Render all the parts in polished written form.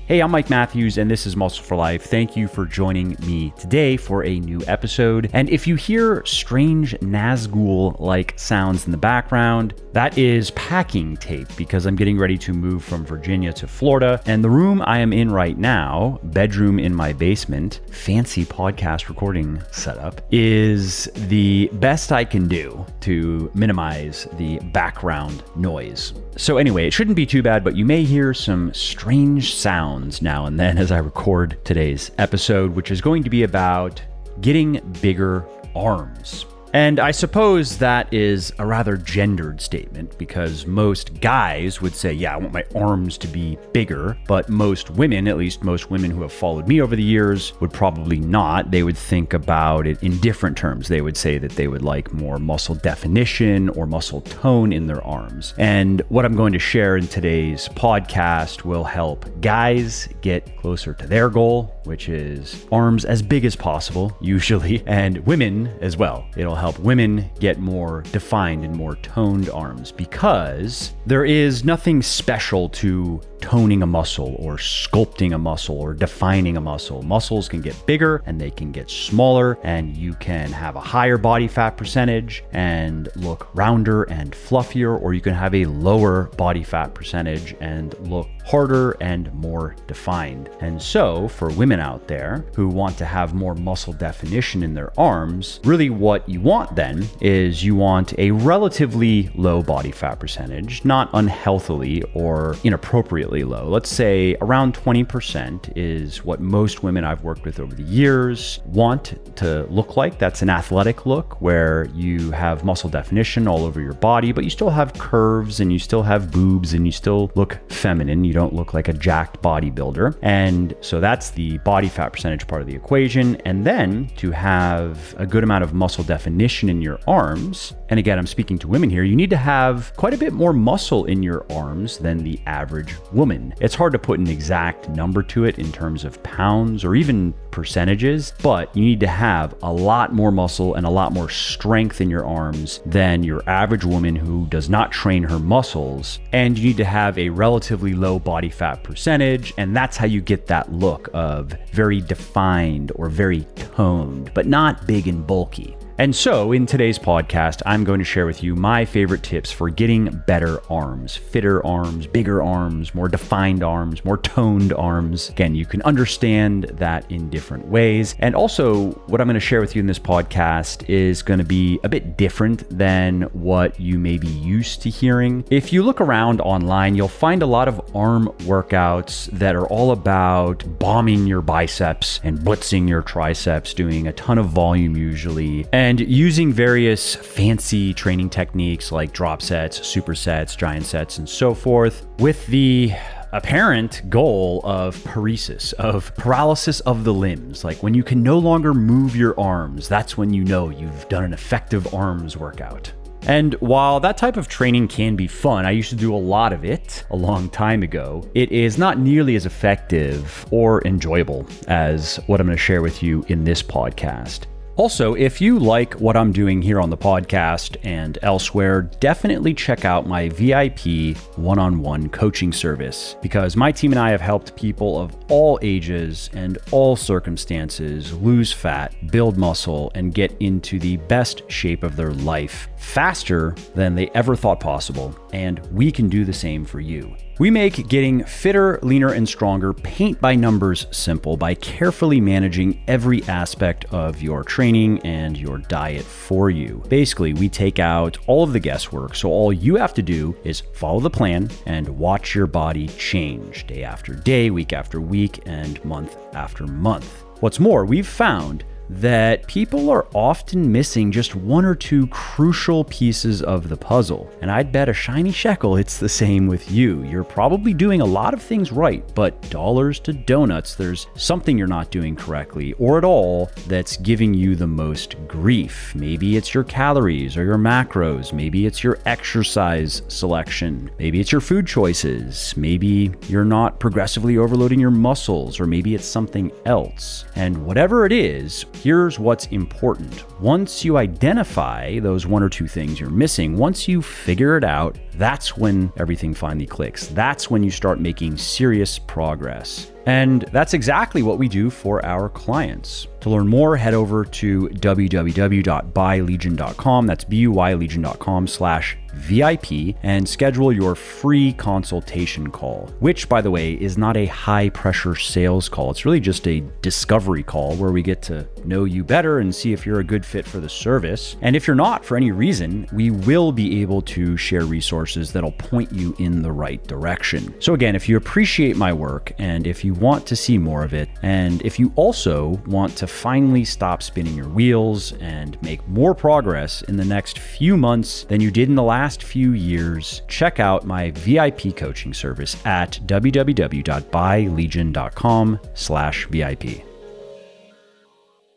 Hey, I'm Mike Matthews, and this is Muscle for Life. Thank you for joining me today for a new episode. And if you hear strange Nazgul-like sounds in the background, that is packing tape because I'm getting ready to move from Virginia to Florida. And the room I am in right now, bedroom in my basement, fancy podcast recording setup, is the best I can do to minimize the background noise. So anyway, it shouldn't be too bad, but you may hear some strange sounds now and then as I record today's episode, which is going to be about getting bigger arms. And I suppose that is a rather gendered statement because most guys would say, yeah, I want my arms to be bigger. But most women, at least most women who have followed me over the years, would probably not. They would think about it in different terms. They would say that they would like more muscle definition or muscle tone in their arms. And what I'm going to share in today's podcast will help guys get closer to their goal, which is arms as big as possible, usually, and women as well. It'll help women get more defined and more toned arms because there is nothing special to toning a muscle or sculpting a muscle or defining a muscle. Muscles can get bigger and they can get smaller, and you can have a higher body fat percentage and look rounder and fluffier, or you can have a lower body fat percentage and look harder and more defined. And so for women out there who want to have more muscle definition in their arms, really what you want then is you want a relatively low body fat percentage, not unhealthily or inappropriately low. Let's say around 20% is what most women I've worked with over the years want to look like. That's an athletic look where you have muscle definition all over your body, but you still have curves and you still have boobs and you still look feminine. You don't look like a jacked bodybuilder. And so that's the body fat percentage part of the equation. And then to have a good amount of muscle definition in your arms, and again, I'm speaking to women here, you need to have quite a bit more muscle in your arms than the average woman. It's hard to put an exact number to it in terms of pounds or even percentages, but you need to have a lot more muscle and a lot more strength in your arms than your average woman who does not train her muscles. And you need to have a relatively low body fat percentage, and that's how you get that look of very defined or very toned, but not big and bulky. And so in today's podcast, I'm going to share with you my favorite tips for getting better arms, fitter arms, bigger arms, more defined arms, more toned arms. Again, you can understand that in different ways. And also what I'm going to share with you in this podcast is going to be a bit different than what you may be used to hearing. If you look around online, you'll find a lot of arm workouts that are all about bombing your biceps and blitzing your triceps, doing a ton of volume usually, and using various fancy training techniques like drop sets, supersets, giant sets, and so forth, with the apparent goal of paresis, of paralysis of the limbs. Like when you can no longer move your arms, that's when you know you've done an effective arms workout. And while that type of training can be fun, I used to do a lot of it a long time ago, it is not nearly as effective or enjoyable as what I'm going to share with you in this podcast. Also, if you like what I'm doing here on the podcast and elsewhere, definitely check out my VIP one-on-one coaching service because my team and I have helped people of all ages and all circumstances lose fat, build muscle, and get into the best shape of their life faster than they ever thought possible. And we can do the same for you. We make getting fitter, leaner, and stronger paint by numbers simple by carefully managing every aspect of your training and your diet for you. Basically, we take out all of the guesswork, so all you have to do is follow the plan and watch your body change day after day, week after week, and month after month. What's more, we've found that people are often missing just one or two crucial pieces of the puzzle. And I'd bet a shiny shekel it's the same with you. You're probably doing a lot of things right, but dollars to donuts, there's something you're not doing correctly or at all that's giving you the most grief. Maybe it's your calories or your macros. Maybe it's your exercise selection. Maybe it's your food choices. Maybe you're not progressively overloading your muscles, or maybe it's something else. And whatever it is, here's what's important. Once you identify those one or two things you're missing, once you figure it out, that's when everything finally clicks. That's when you start making serious progress. And that's exactly what we do for our clients. To learn more, head over to www.buylegion.com. That's buylegion.com/VIP and schedule your free consultation call, which, by the way, is not a high pressure sales call. It's really just a discovery call where we get to know you better and see if you're a good fit for the service. And if you're not, for any reason, we will be able to share resources that'll point you in the right direction. So again, if you appreciate my work and if you want to see more of it, and if you also want to finally stop spinning your wheels and make more progress in the next few months than you did in the last few years, check out my VIP coaching service at www.buylegion.com/VIP.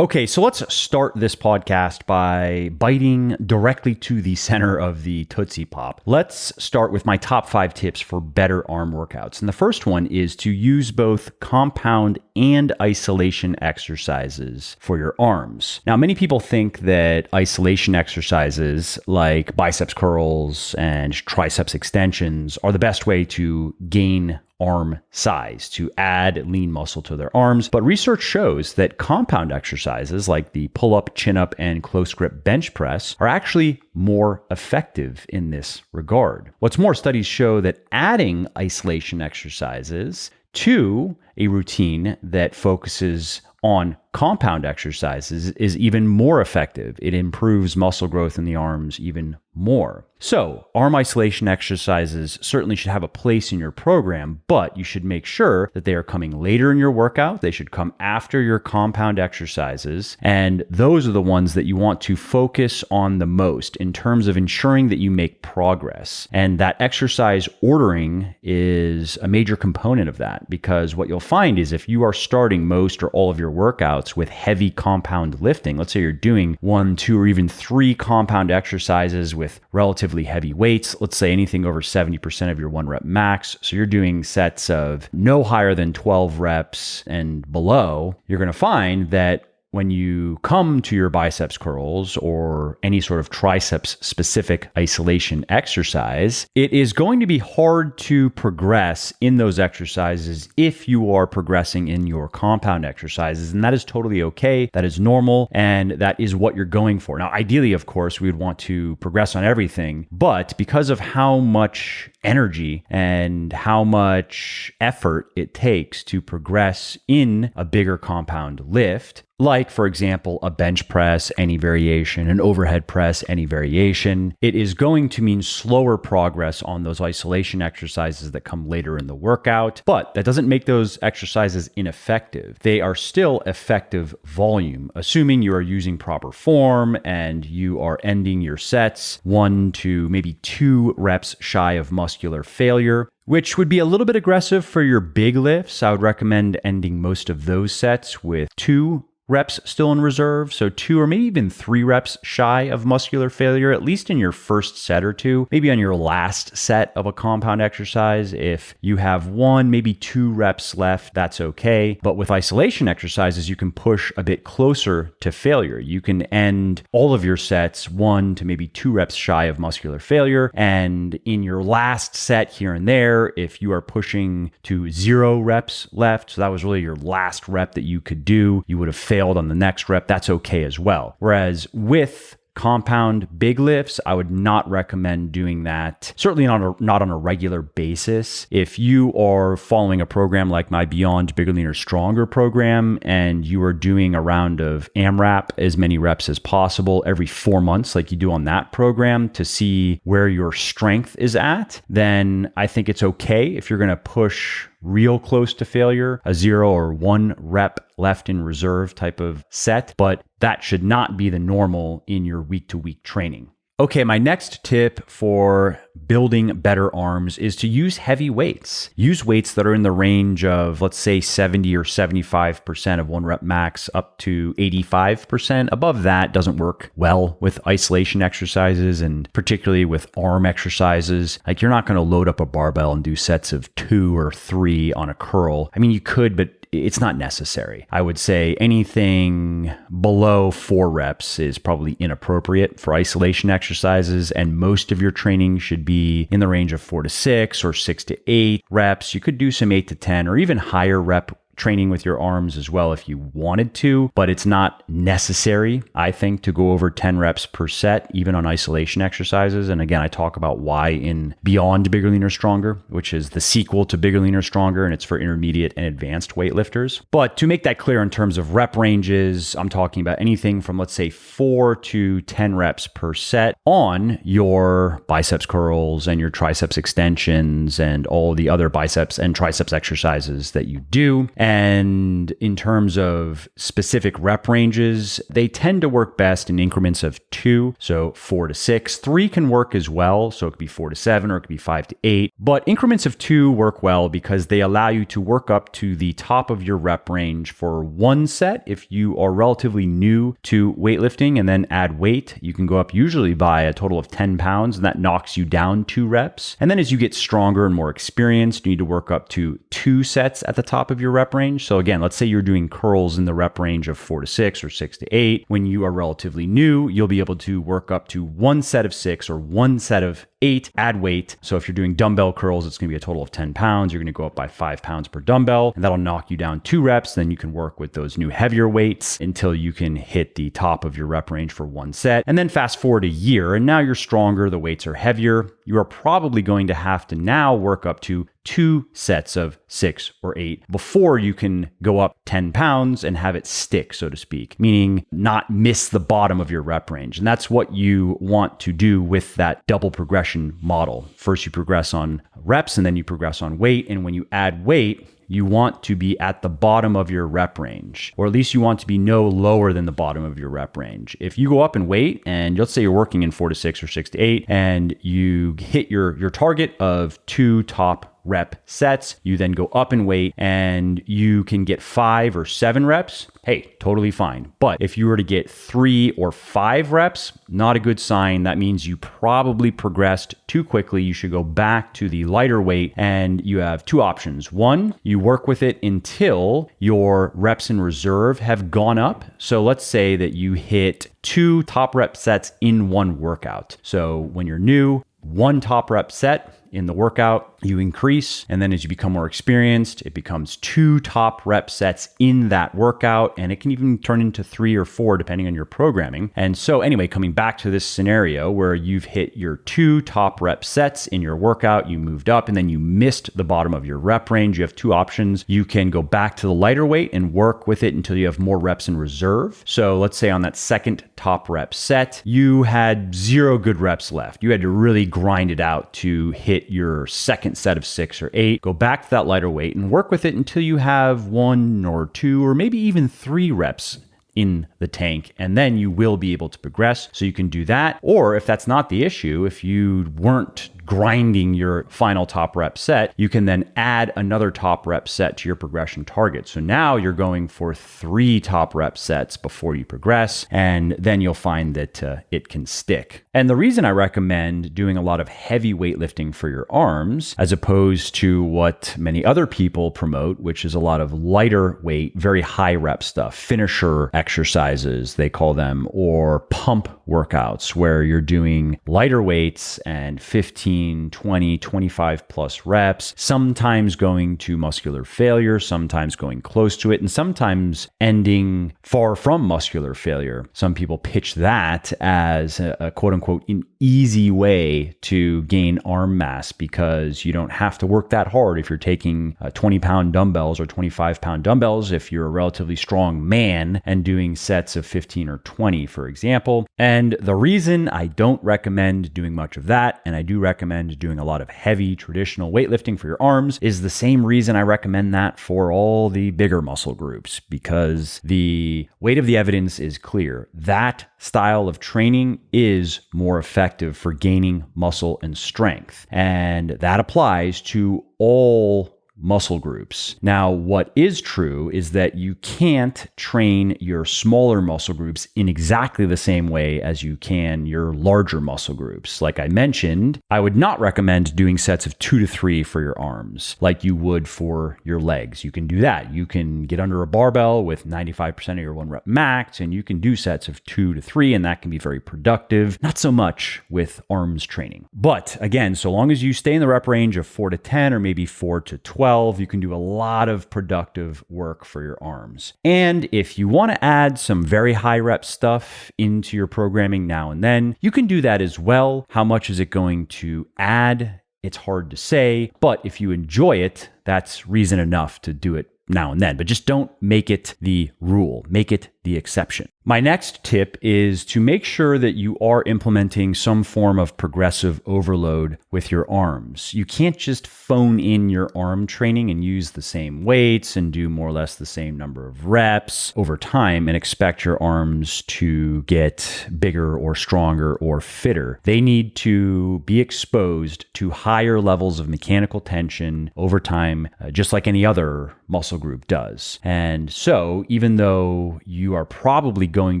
Okay, so let's start this podcast by biting directly to the center of the Tootsie Pop. Let's start with my top 5 tips for better arm workouts. And the first one is to use both compound and isolation exercises for your arms. Now, many people think that isolation exercises like biceps curls and triceps extensions are the best way to gain arm size, to add lean muscle to their arms. But research shows that compound exercises like the pull-up, chin-up, and close grip bench press are actually more effective in this regard. What's more, studies show that adding isolation exercises to a routine that focuses on compound exercises is even more effective. It improves muscle growth in the arms even more. So, arm isolation exercises certainly should have a place in your program, but you should make sure that they are coming later in your workout. They should come after your compound exercises, and those are the ones that you want to focus on the most in terms of ensuring that you make progress. And that exercise ordering is a major component of that, because what you'll find is if you are starting most or all of your workouts with heavy compound lifting, let's say you're doing 1, 2, or even 3 compound exercises with relatively heavy weights, let's say anything over 70% of your 1 rep max. So you're doing sets of no higher than 12 reps and below, you're going to find that when you come to your biceps curls or any sort of triceps specific isolation exercise, it is going to be hard to progress in those exercises if you are progressing in your compound exercises. And that is totally okay. That is normal. And that is what you're going for. Now, ideally, of course, we would want to progress on everything, but because of how much energy and how much effort it takes to progress in a bigger compound lift, like, for example, a bench press, any variation, an overhead press, any variation, it is going to mean slower progress on those isolation exercises that come later in the workout. But that doesn't make those exercises ineffective. They are still effective volume, assuming you are using proper form and you are ending your sets 1 to maybe 2 reps shy of muscular failure, which would be a little bit aggressive for your big lifts. I would recommend ending most of those sets with 2 reps still in reserve. So 2 or maybe even 3 reps shy of muscular failure, at least in your first set or 2, maybe on your last set of a compound exercise. If you have 1, maybe 2 reps left, that's okay. But with isolation exercises, you can push a bit closer to failure. You can end all of your sets 1 to maybe 2 reps shy of muscular failure. And in your last set here and there, if you are pushing to 0 reps left, so that was really your last rep that you could do, you would have failed on the next rep, that's okay as well. Whereas with compound big lifts, I would not recommend doing that, certainly not on a regular basis. If you are following a program like my Beyond Bigger, Leaner, Stronger program, and you are doing a round of AMRAP, as many reps as possible every 4 months, like you do on that program, to see where your strength is at, then I think it's okay if you're going to push real close to failure, a 0 or 1 rep left in reserve type of set, but that should not be the normal in your week-to-week training. Okay, my next tip for building better arms is to use heavy weights. Use weights that are in the range of, let's say, 70 or 75% of 1 rep max up to 85%. Above that doesn't work well with isolation exercises, and particularly with arm exercises. Like, you're not going to load up a barbell and do sets of 2 or 3 on a curl. I mean, you could, but it's not necessary. I would say anything below 4 reps is probably inappropriate for isolation exercises, and most of your training should be in the range of 4 to 6 or 6 to 8 reps. You could do some 8 to 10 or even higher rep training with your arms as well if you wanted to, but it's not necessary, I think, to go over 10 reps per set, even on isolation exercises. And again, I talk about why in Beyond Bigger, Leaner, Stronger, which is the sequel to Bigger, Leaner, Stronger, and it's for intermediate and advanced weightlifters. But to make that clear in terms of rep ranges, I'm talking about anything from, let's say, 4 to 10 reps per set on your biceps curls and your triceps extensions and all the other biceps and triceps exercises that you do. And in terms of specific rep ranges, they tend to work best in increments of 2, so 4 to 6. 3 can work as well, so it could be 4 to 7 or it could be 5 to 8. But increments of 2 work well because they allow you to work up to the top of your rep range for one set. If you are relatively new to weightlifting and then add weight, you can go up usually by a total of 10 pounds, and that knocks you down 2 reps. And then as you get stronger and more experienced, you need to work up to 2 sets at the top of your rep range. So again, let's say you're doing curls in the rep range of 4 to 6 or 6 to 8. When you are relatively new, you'll be able to work up to 1 set of 6 or 1 set of 8, add weight. So if you're doing dumbbell curls, it's going to be a total of 10 pounds. You're going to go up by 5 pounds per dumbbell, and that'll knock you down 2 reps. Then you can work with those new heavier weights until you can hit the top of your rep range for 1 set. And then fast forward a year, and now you're stronger, the weights are heavier. You are probably going to have to now work up to 2 sets of 6 or 8 before you can go up 10 pounds and have it stick, so to speak, meaning not miss the bottom of your rep range. And that's what you want to do with that double progression model. First, you progress on reps and then you progress on weight. And when you add weight, you want to be at the bottom of your rep range, or at least you want to be no lower than the bottom of your rep range. If you go up in weight and let's say you're working in 4 to 6 or 6 to 8 and you hit your target of 2 top rep sets, you then go up in weight and you can get 5 or 7 reps, hey, totally fine. But if you were to get 3 or 5 reps, not a good sign. That means you probably progressed too quickly. You should go back to the lighter weight, and you have 2 options. 1, you work with it until your reps in reserve have gone up. So let's say that you hit 2 top rep sets in one workout. So when you're new, 1 top rep set in the workout, you increase. And then as you become more experienced, it becomes 2 top rep sets in that workout. And it can even turn into 3 or 4, depending on your programming. And so anyway, coming back to this scenario where you've hit your 2 top rep sets in your workout, you moved up and then you missed the bottom of your rep range. You have 2 options. You can go back to the lighter weight and work with it until you have more reps in reserve. So let's say on that second top rep set, you had 0 good reps left. You had to really grind it out to hit your second set of 6 or 8. Go back to that lighter weight and work with it until you have 1 or 2 or maybe even 3 reps in the tank, and then you will be able to progress. So you can do that. Or if that's not the issue, if you weren't grinding your final top rep set, you can then add another top rep set to your progression target. So now you're going for 3 top rep sets before you progress, and then you'll find that it can stick. And the reason I recommend doing a lot of heavy weightlifting for your arms, as opposed to what many other people promote, which is a lot of lighter weight, very high rep stuff, finisher exercises, they call them, or pump workouts, where you're doing lighter weights and 15, 20, 25 plus reps, sometimes going to muscular failure, sometimes going close to it, and sometimes ending far from muscular failure. Some people pitch that as a quote unquote an easy way to gain arm mass because you don't have to work that hard if you're taking 20-pound dumbbells or 25-pound dumbbells if you're a relatively strong man and doing sets of 15 or 20, for example. And the reason I don't recommend doing much of that, and I do recommend doing a lot of heavy traditional weightlifting for your arms, is the same reason I recommend that for all the bigger muscle groups, because the weight of the evidence is clear. That style of training is more effective for gaining muscle and strength. And that applies to all muscle groups. Now, what is true is that you can't train your smaller muscle groups in exactly the same way as you can your larger muscle groups. Like I mentioned, I would not recommend doing sets of 2 to 3 for your arms like you would for your legs. You can do that. You can get under a barbell with 95% of your 1 rep max, and you can do sets of 2 to 3, and that can be very productive. Not so much with arms training. But again, so long as you stay in the rep range of 4 to 10 or maybe 4 to 12, you can do a lot of productive work for your arms. And if you want to add some very high rep stuff into your programming now and then, you can do that as well. How much is it going to add? It's hard to say, but if you enjoy it, that's reason enough to do it now and then. But just don't make it the rule, make it the exception. My next tip is to make sure that you are implementing some form of progressive overload with your arms. You can't just phone in your arm training and use the same weights and do more or less the same number of reps over time and expect your arms to get bigger or stronger or fitter. They need to be exposed to higher levels of mechanical tension over time, just like any other muscle group does. And so even though you are probably going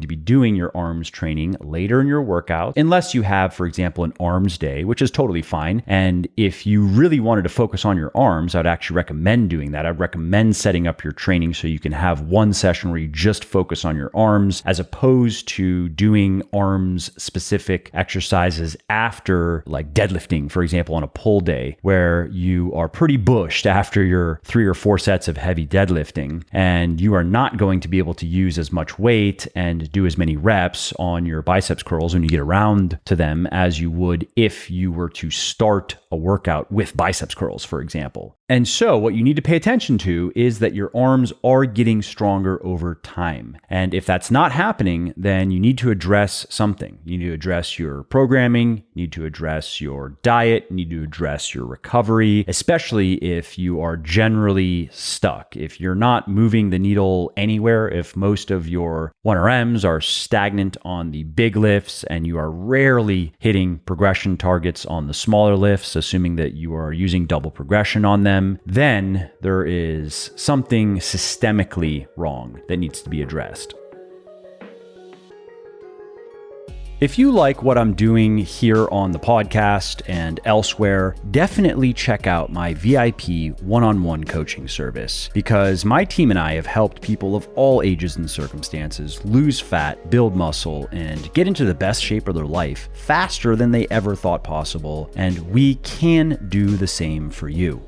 to be doing your arms training later in your workout, unless you have, for example, an arms day, which is totally fine. And if you really wanted to focus on your arms, I'd actually recommend doing that. I'd recommend setting up your training so you can have one session where you just focus on your arms, as opposed to doing arms specific exercises after, like deadlifting, for example, on a pull day, where you are pretty bushed after your 3 or 4 sets of heavy deadlifting, and you are not going to be able to use as much weight and do as many reps on your biceps curls when you get around to them as you would if you were to start a workout with biceps curls, for example. And so what you need to pay attention to is that your arms are getting stronger over time. And if that's not happening, then you need to address something. You need to address your programming, you need to address your diet, you need to address your recovery, especially if you are generally stuck. If you're not moving the needle anywhere, if most of your 1RMs are stagnant on the big lifts and you are rarely hitting progression targets on the smaller lifts, assuming that you are using double progression on them, then there is something systemically wrong that needs to be addressed. If you like what I'm doing here on the podcast and elsewhere, definitely check out my VIP one-on-one coaching service, because my team and I have helped people of all ages and circumstances lose fat, build muscle, and get into the best shape of their life faster than they ever thought possible, and we can do the same for you.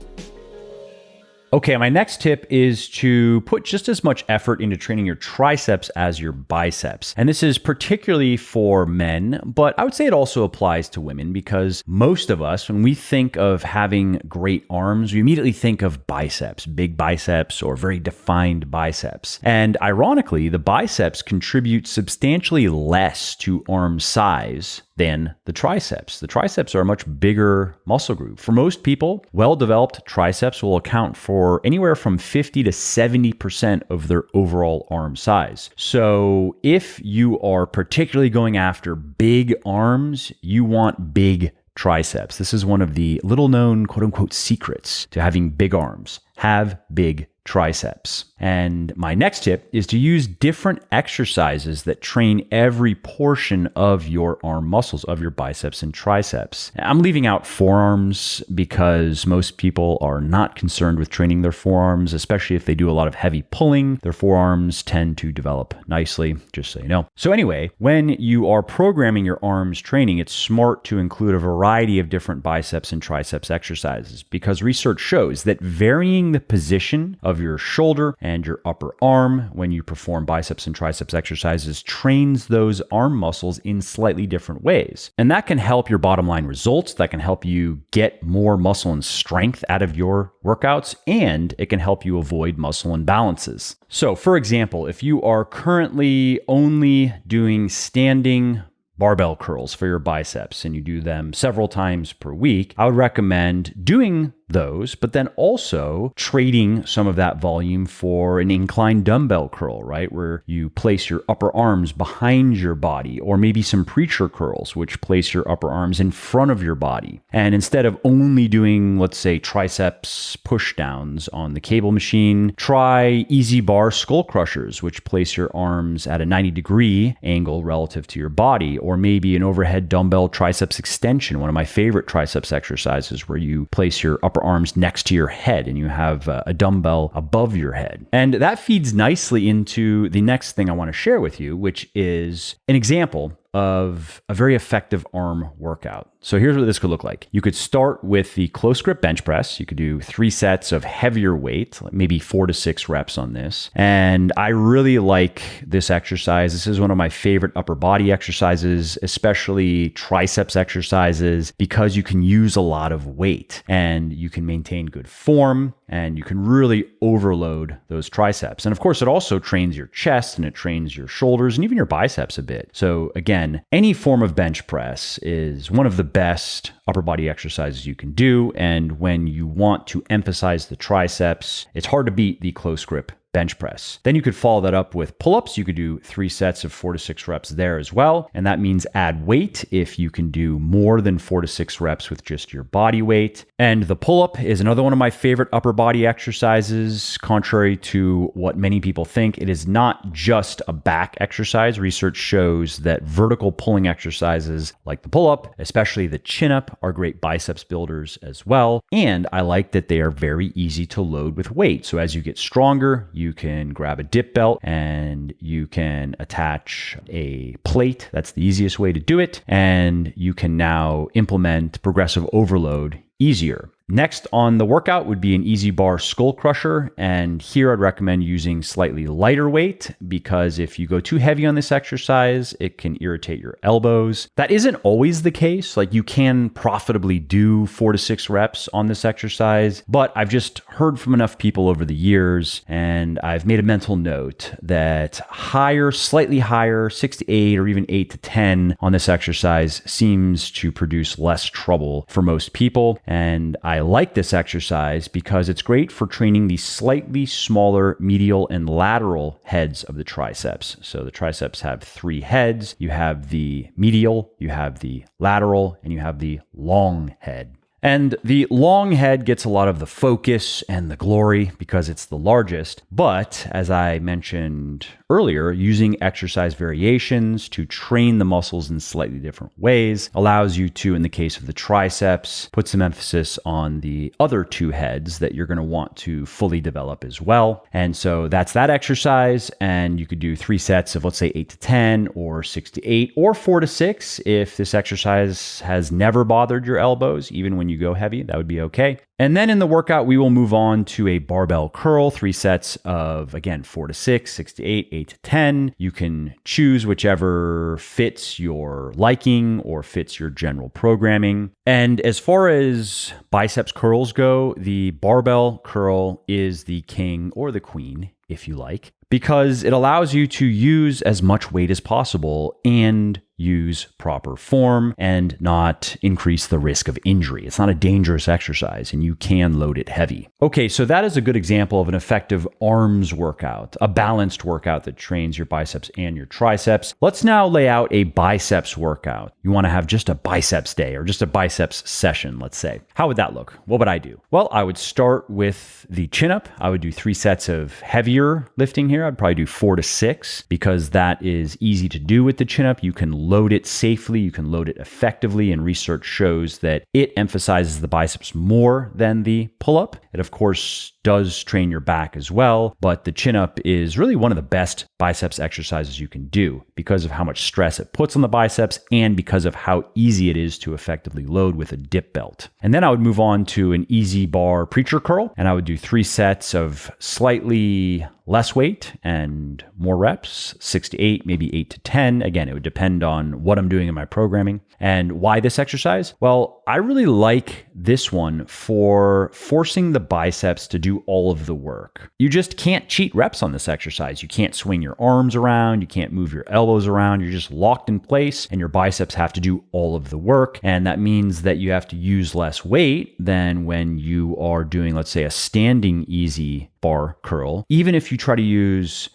Okay, my next tip is to put just as much effort into training your triceps as your biceps. And this is particularly for men, but I would say it also applies to women, because most of us, when we think of having great arms, we immediately think of biceps, big biceps or very defined biceps. And ironically, the biceps contribute substantially less to arm size than the triceps. The triceps are a much bigger muscle group. For most people, well-developed triceps will account for anywhere from 50 to 70% of their overall arm size. So if you are particularly going after big arms, you want big triceps. This is one of the little-known quote-unquote secrets to having big arms. Have big triceps. And my next tip is to use different exercises that train every portion of your arm muscles, of your biceps and triceps. I'm leaving out forearms because most people are not concerned with training their forearms, especially if they do a lot of heavy pulling. Their forearms tend to develop nicely, just so you know. So anyway, when you are programming your arms training, it's smart to include a variety of different biceps and triceps exercises, because research shows that varying the position of your shoulder and your upper arm when you perform biceps and triceps exercises trains those arm muscles in slightly different ways. And that can help your bottom line results. That can help you get more muscle and strength out of your workouts, and it can help you avoid muscle imbalances. So for example, if you are currently only doing standing barbell curls for your biceps and you do them several times per week, I would recommend doing those, but then also trading some of that volume for an incline dumbbell curl, right? Where you place your upper arms behind your body, or maybe some preacher curls, which place your upper arms in front of your body. And instead of only doing, let's say, triceps push downs on the cable machine, try easy bar skull crushers, which place your arms at a 90-degree angle relative to your body, or maybe an overhead dumbbell triceps extension, one of my favorite triceps exercises, where you place your upper arms next to your head and you have a dumbbell above your head. And that feeds nicely into the next thing I want to share with you, which is an example of a very effective arm workout. So here's what this could look like. You could start with the close grip bench press. You could do 3 sets of heavier weight, maybe 4 to 6 reps on this. And I really like this exercise. This is one of my favorite upper body exercises, especially triceps exercises, because you can use a lot of weight and you can maintain good form and you can really overload those triceps. And of course, it also trains your chest and it trains your shoulders and even your biceps a bit. So again, any form of bench press is one of the best upper body exercises you can do. And when you want to emphasize the triceps, it's hard to beat the close grip bench press. Then you could follow that up with pull-ups. You could do 3 sets of 4 to 6 reps there as well. And that means add weight if you can do more than 4 to 6 reps with just your body weight. And the pull-up is another one of my favorite upper body exercises. Contrary to what many people think, it is not just a back exercise. Research shows that vertical pulling exercises like the pull-up, especially the chin-up, are great biceps builders as well. And I like that they are very easy to load with weight. So as you get stronger, you can grab a dip belt and you can attach a plate. That's the easiest way to do it. And you can now implement progressive overload easier. Next on the workout would be an easy bar skull crusher. And here I'd recommend using slightly lighter weight, because if you go too heavy on this exercise, it can irritate your elbows. That isn't always the case. Like, you can profitably do 4 to 6 reps on this exercise, but I've just heard from enough people over the years, and I've made a mental note that higher, slightly higher, 6 to 8 or even 8 to 10 on this exercise seems to produce less trouble for most people. And I like this exercise because it's great for training the slightly smaller medial and lateral heads of the triceps. So the triceps have 3 heads. You have the medial, you have the lateral, and you have the long head. And the long head gets a lot of the focus and the glory because it's the largest. But as I mentioned earlier, using exercise variations to train the muscles in slightly different ways allows you to, in the case of the triceps, put some emphasis on the other 2 heads that you're going to want to fully develop as well. And so that's that exercise. And you could do 3 sets of, let's say, 8 to 10 or 6 to 8 or 4 to 6 if this exercise has never bothered your elbows, even when you go heavy, that would be okay. And then in the workout, we will move on to a barbell curl, 3 sets of, again, 4 to 6, 6 to 8, 8 to 10. You can choose whichever fits your liking or fits your general programming. And as far as biceps curls go, the barbell curl is the king or the queen, if you like, because it allows you to use as much weight as possible and use proper form and not increase the risk of injury. It's not a dangerous exercise and you can load it heavy. Okay, so that is a good example of an effective arms workout, a balanced workout that trains your biceps and your triceps. Let's now lay out a biceps workout. You want to have just a biceps day or just a biceps session, let's say. How would that look? What would I do? Well, I would start with the chin up. I would do 3 sets of heavier lifting here. I'd probably do 4 to 6 because that is easy to do with the chin up. You can load it safely, you can load it effectively, and research shows that it emphasizes the biceps more than the pull-up. It, of course, does train your back as well, but the chin-up is really one of the best biceps exercises you can do because of how much stress it puts on the biceps and because of how easy it is to effectively load with a dip belt. And then I would move on to an easy bar preacher curl, and I would do 3 sets of slightly less weight and more reps, 6 to 8, maybe 8 to 10. Again, it would depend on what I'm doing in my programming. And why this exercise? Well, I really like this one for forcing the biceps to do all of the work. You just can't cheat reps on this exercise. You can't swing your arms around. You can't move your elbows around. You're just locked in place and your biceps have to do all of the work. And that means that you have to use less weight than when you are doing, let's say, a standing easy bar curl. Even if you try to use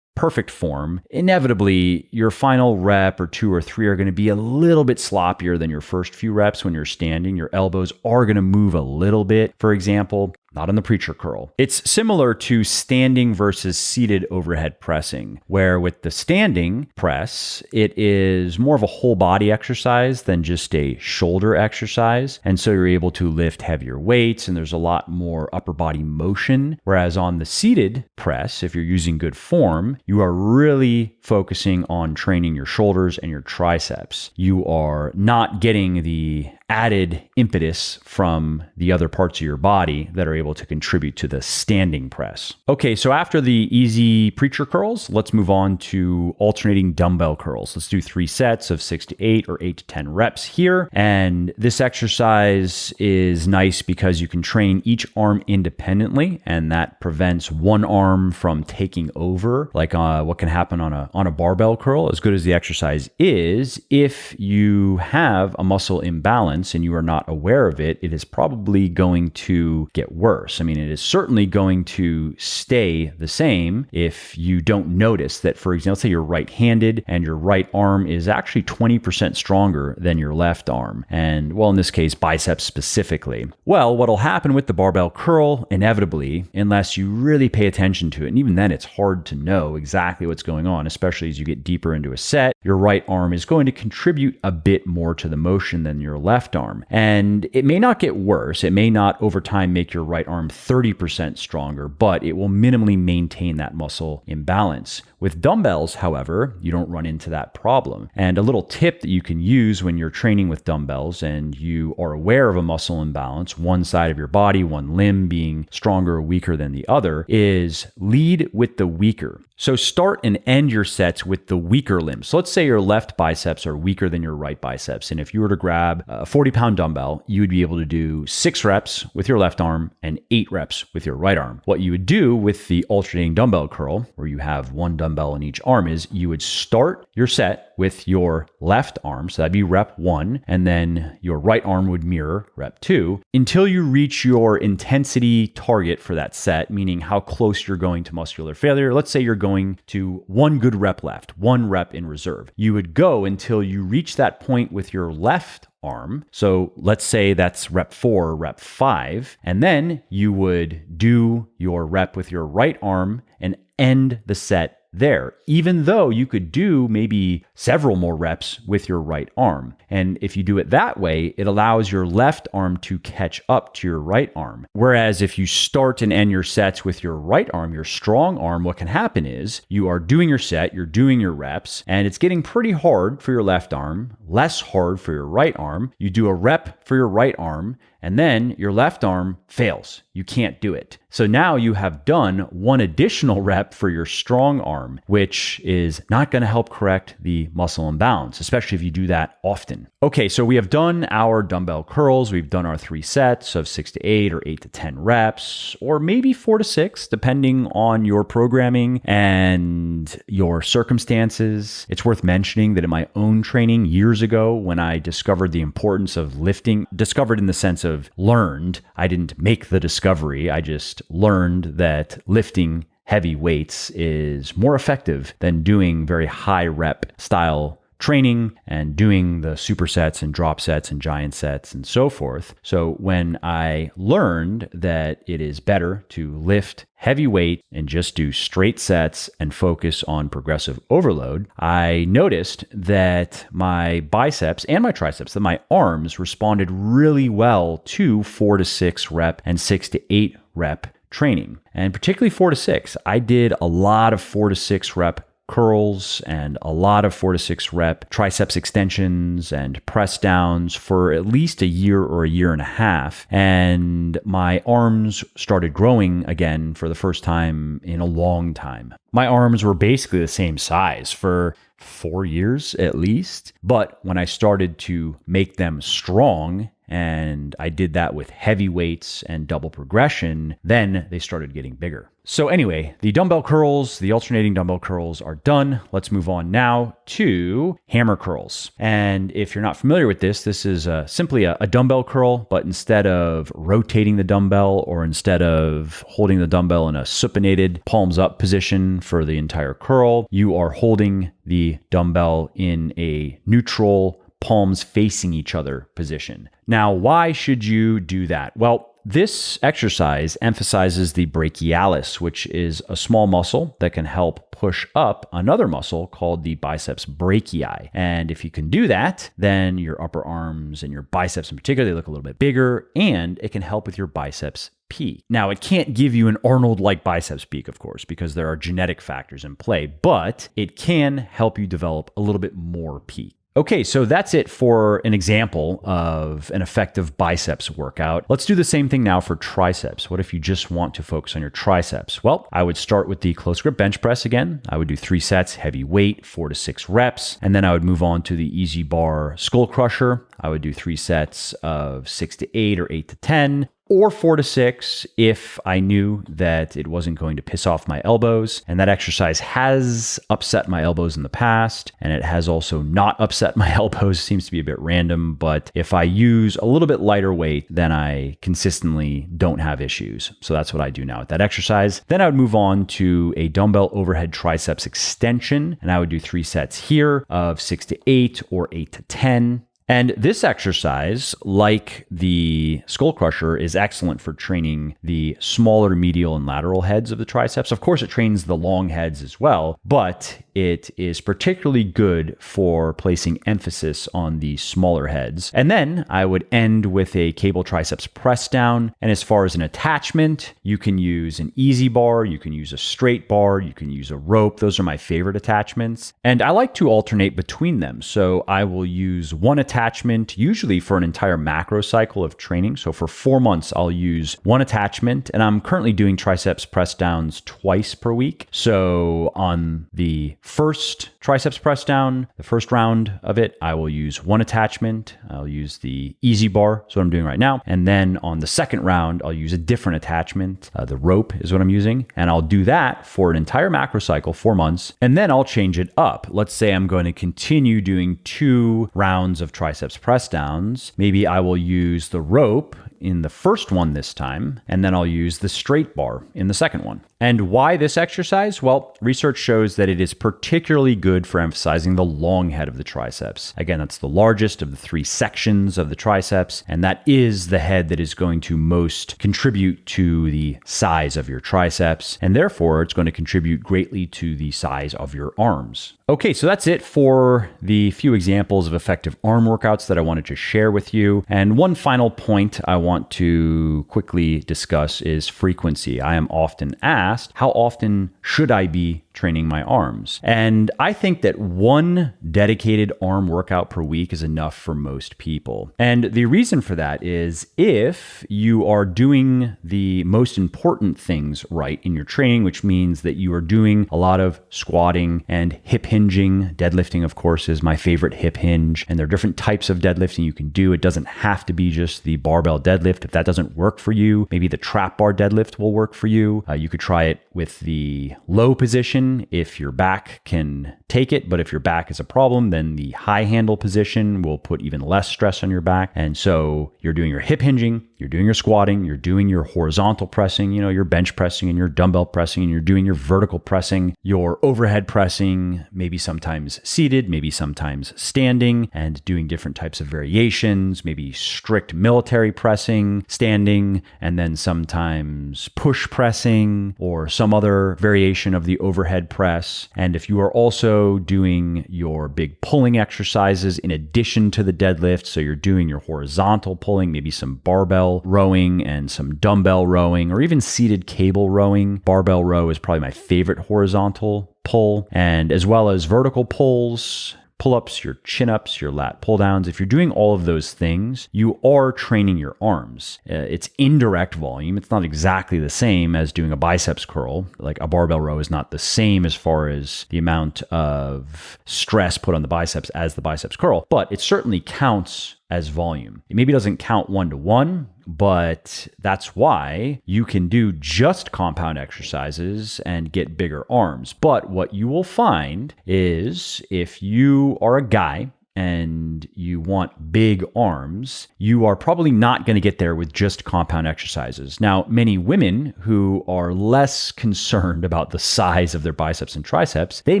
perfect form, inevitably your final rep or 2 or 3 are going to be a little bit sloppier than your first few reps when you're standing. Your elbows are going to move a little bit, for example. Not on the preacher curl. It's similar to standing versus seated overhead pressing, where with the standing press, it is more of a whole body exercise than just a shoulder exercise. And so you're able to lift heavier weights and there's a lot more upper body motion. Whereas on the seated press, if you're using good form, you are really focusing on training your shoulders and your triceps. You are not getting the added impetus from the other parts of your body that are able to contribute to the standing press. Okay, so after the easy preacher curls, let's move on to alternating dumbbell curls. Let's do 3 sets of 6 to 8 or 8 to 10 reps here. And this exercise is nice because you can train each arm independently, and that prevents one arm from taking over, like what can happen on a barbell curl. As good as the exercise is, if you have a muscle imbalance and you are not aware of it, it is probably going to get worse. I mean, it is certainly going to stay the same if you don't notice that, for example, let's say you're right-handed and your right arm is actually 20% stronger than your left arm. And well, in this case, biceps specifically. Well, what'll happen with the barbell curl, inevitably, unless you really pay attention to it, and even then it's hard to know exactly what's going on, especially as you get deeper into a set, your right arm is going to contribute a bit more to the motion than your left arm. And it may not get worse. It may not over time make your right arm 30% stronger, but it will minimally maintain that muscle imbalance. With dumbbells, however, you don't run into that problem. And a little tip that you can use when you're training with dumbbells and you are aware of a muscle imbalance, one side of your body, one limb being stronger or weaker than the other, is lead with the weaker. So start and end your sets with the weaker limb. So let's say your left biceps are weaker than your right biceps. And if you were to grab a 40-pound dumbbell, you would be able to do 6 reps with your left arm and 8 reps with your right arm. What you would do with the alternating dumbbell curl, where you have one dumbbell in each arm, is you would start your set with your left arm. So that'd be rep 1. And then your right arm would mirror rep 2 until you reach your intensity target for that set, meaning how close you're going to muscular failure. Let's say you're going to 1 good rep left, 1 rep in reserve. You would go until you reach that point with your left arm. So let's say that's rep 4 or rep 5. And then you would do your rep with your right arm and end the set there, even though you could do maybe several more reps with your right arm. And if you do it that way, it allows your left arm to catch up to your right arm. Whereas if you start and end your sets with your right arm, your strong arm, what can happen is you are doing your set, you're doing your reps, and it's getting pretty hard for your left arm, less hard for your right arm. You do a rep for your right arm, and then your left arm fails. You can't do it. So now you have done 1 additional rep for your strong arm, which is not going to help correct the muscle imbalance, especially if you do that often. Okay, so we have done our dumbbell curls. We've done our 3 sets of 6 to 8 or 8 to 10 reps, or maybe 4 to 6, depending on your programming and your circumstances. It's worth mentioning that in my own training years ago, when I discovered the importance of lifting, discovered in the sense of learned, I didn't make the discovery. I just learned that lifting heavy weights is more effective than doing very high rep style training and doing the supersets and drop sets and giant sets and so forth. So when I learned that it is better to lift heavy weight and just do straight sets and focus on progressive overload, I noticed that my biceps and my triceps, that my arms responded really well to 4 to 6 rep and 6 to 8 rep training. And particularly 4 to 6, I did a lot of 4 to 6 rep curls and a lot of 4 to 6 rep triceps extensions and press downs for at least a year or a year and a half. And my arms started growing again for the first time in a long time. My arms were basically the same size for 4 years at least. But when I started to make them strong and I did that with heavy weights and double progression, then they started getting bigger. So anyway, the dumbbell curls, the alternating dumbbell curls are done. Let's move on now to hammer curls. And if you're not familiar with this is simply a dumbbell curl, but instead of rotating the dumbbell or instead of holding the dumbbell in a supinated palms up position for the entire curl, you are holding the dumbbell in a neutral palms facing each other position. Now, why should you do that? Well, this exercise emphasizes the brachialis, which is a small muscle that can help push up another muscle called the biceps brachii. And if you can do that, then your upper arms and your biceps in particular, they look a little bit bigger, and it can help with your biceps peak. Now, it can't give you an Arnold-like biceps peak, of course, because there are genetic factors in play, but it can help you develop a little bit more peak. Okay, so that's it for an example of an effective biceps workout. Let's do the same thing now for triceps. What if you just want to focus on your triceps? Well, I would start with the close grip bench press again. I would do 3 sets, heavy weight, 4 to 6 reps. And then I would move on to the easy bar skull crusher. I would do 3 sets of 6 to 8 or 8 to 10. Or 4 to 6 if I knew that it wasn't going to piss off my elbows. And that exercise has upset my elbows in the past, and it has also not upset my elbows. Seems to be a bit random, but if I use a little bit lighter weight, then I consistently don't have issues. So that's what I do now with that exercise. Then I would move on to a dumbbell overhead triceps extension, and I would do 3 sets here of 6 to 8 or 8 to 10. And this exercise, like the skull crusher, is excellent for training the smaller medial and lateral heads of the triceps. Of course, it trains the long heads as well, but it is particularly good for placing emphasis on the smaller heads. And then I would end with a cable triceps press down. And as far as an attachment, you can use an easy bar, you can use a straight bar, you can use a rope. Those are my favorite attachments. And I like to alternate between them. So I will use one attachment, usually for an entire macro cycle of training. So for 4 months, I'll use one attachment, and I'm currently doing triceps press downs twice per week. So on the first triceps press down, the first round of it, I will use one attachment. I'll use the easy bar. That's what I'm doing right now. And then on the second round, I'll use a different attachment. The rope is what I'm using. And I'll do that for an entire macro cycle, 4 months. And then I'll change it up. Let's say I'm going to continue doing 2 rounds of triceps press downs. Maybe I will use the rope in the first one this time, and then I'll use the straight bar in the second one. And why this exercise? Well, research shows that it is particularly good for emphasizing the long head of the triceps. Again, that's the largest of the 3 sections of the triceps, and that is the head that is going to most contribute to the size of your triceps, and therefore it's going to contribute greatly to the size of your arms. Okay, so that's it for the few examples of effective arm workouts that I wanted to share with you. And one final point I want to quickly discuss is frequency. I am often asked, how often should I be training my arms? And I think that one dedicated arm workout per week is enough for most people. And the reason for that is if you are doing the most important things right in your training, which means that you are doing a lot of squatting and hip hinging. Deadlifting, of course, is my favorite hip hinge. And there are different types of deadlifting you can do. It doesn't have to be just the barbell deadlift. If that doesn't work for you, maybe the trap bar deadlift will work for you. You could try it with the low position if your back can take it, but if your back is a problem, then the high handle position will put even less stress on your back. And so you're doing your hip hinging, you're doing your squatting, you're doing your horizontal pressing, your bench pressing and your dumbbell pressing, and you're doing your vertical pressing, your overhead pressing, maybe sometimes seated, maybe sometimes standing, and doing different types of variations, maybe strict military pressing, standing, and then sometimes push pressing or some other variation of the overhead press. And if you are also doing your big pulling exercises in addition to the deadlift, so you're doing your horizontal pulling, maybe some barbell rowing and some dumbbell rowing, or even seated cable rowing. Barbell row is probably my favorite horizontal pull, and as well as vertical pulls, pull-ups, your chin-ups, your lat pull-downs. If you're doing all of those things, you are training your arms. It's indirect volume. It's not exactly the same as doing a biceps curl. Like a barbell row is not the same as far as the amount of stress put on the biceps as the biceps curl, but it certainly counts as volume. It maybe doesn't count 1-to-1, but that's why you can do just compound exercises and get bigger arms. But what you will find is if you are a guy and you want big arms, you are probably not going to get there with just compound exercises. Now, many women who are less concerned about the size of their biceps and triceps, they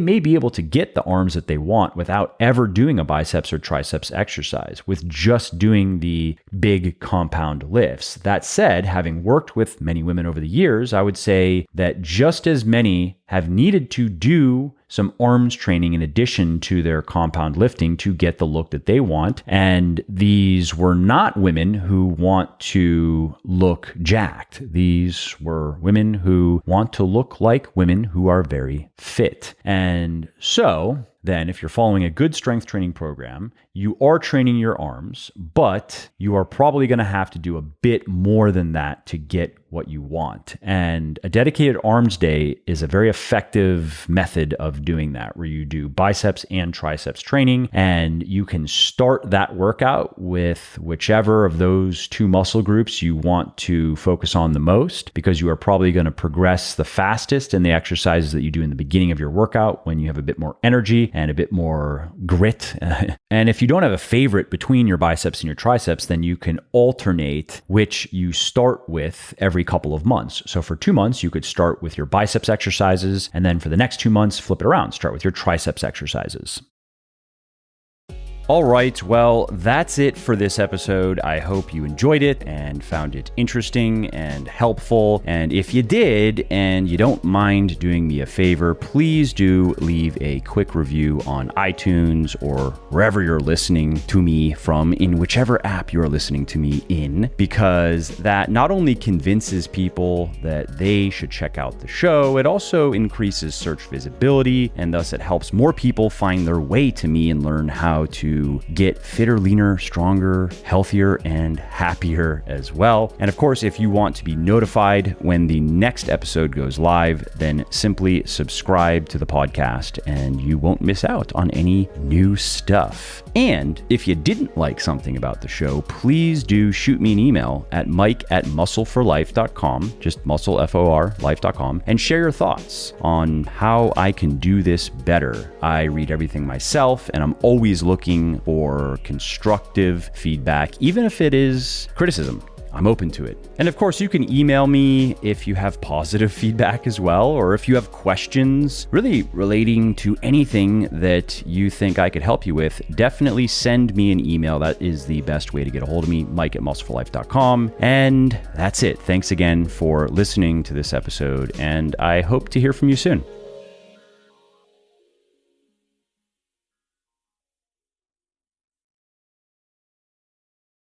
may be able to get the arms that they want without ever doing a biceps or triceps exercise, with just doing the big compound lifts. That said, having worked with many women over the years, I would say that just as many have needed to do some arms training in addition to their compound lifting to get the look that they want. And these were not women who want to look jacked. These were women who want to look like women who are very fit. And so then if you're following a good strength training program, you are training your arms, but you are probably going to have to do a bit more than that to get what you want. And a dedicated arms day is a very effective method of doing that, where you do biceps and triceps training, and you can start that workout with whichever of those two muscle groups you want to focus on the most, because you are probably going to progress the fastest in the exercises that you do in the beginning of your workout when you have a bit more energy and a bit more grit. And if you don't have a favorite between your biceps and your triceps, then you can alternate which you start with every couple of months. So for 2 months, you could start with your biceps exercises, and then for the next 2 months, flip it around. Start with your triceps exercises. All right, well, that's it for this episode. I hope you enjoyed it and found it interesting and helpful. And if you did, and you don't mind doing me a favor, please do leave a quick review on iTunes or wherever you're listening to me from, in whichever app you're listening to me in, because that not only convinces people that they should check out the show, it also increases search visibility, and thus it helps more people find their way to me and learn how to get fitter, leaner, stronger, healthier, and happier as well. And of course, if you want to be notified when the next episode goes live, then simply subscribe to the podcast and you won't miss out on any new stuff. And if you didn't like something about the show, please do shoot me an email at mike@muscleforlife.com, just muscle, F-O-R, life.com, and share your thoughts on how I can do this better. I read everything myself, and I'm always looking for constructive feedback, even if it is criticism. I'm open to it. And of course, you can email me if you have positive feedback as well, or if you have questions really relating to anything that you think I could help you with. Definitely send me an email. That is the best way to get a hold of me, mike@muscleforlife.com. And that's it. Thanks again for listening to this episode, and I hope to hear from you soon.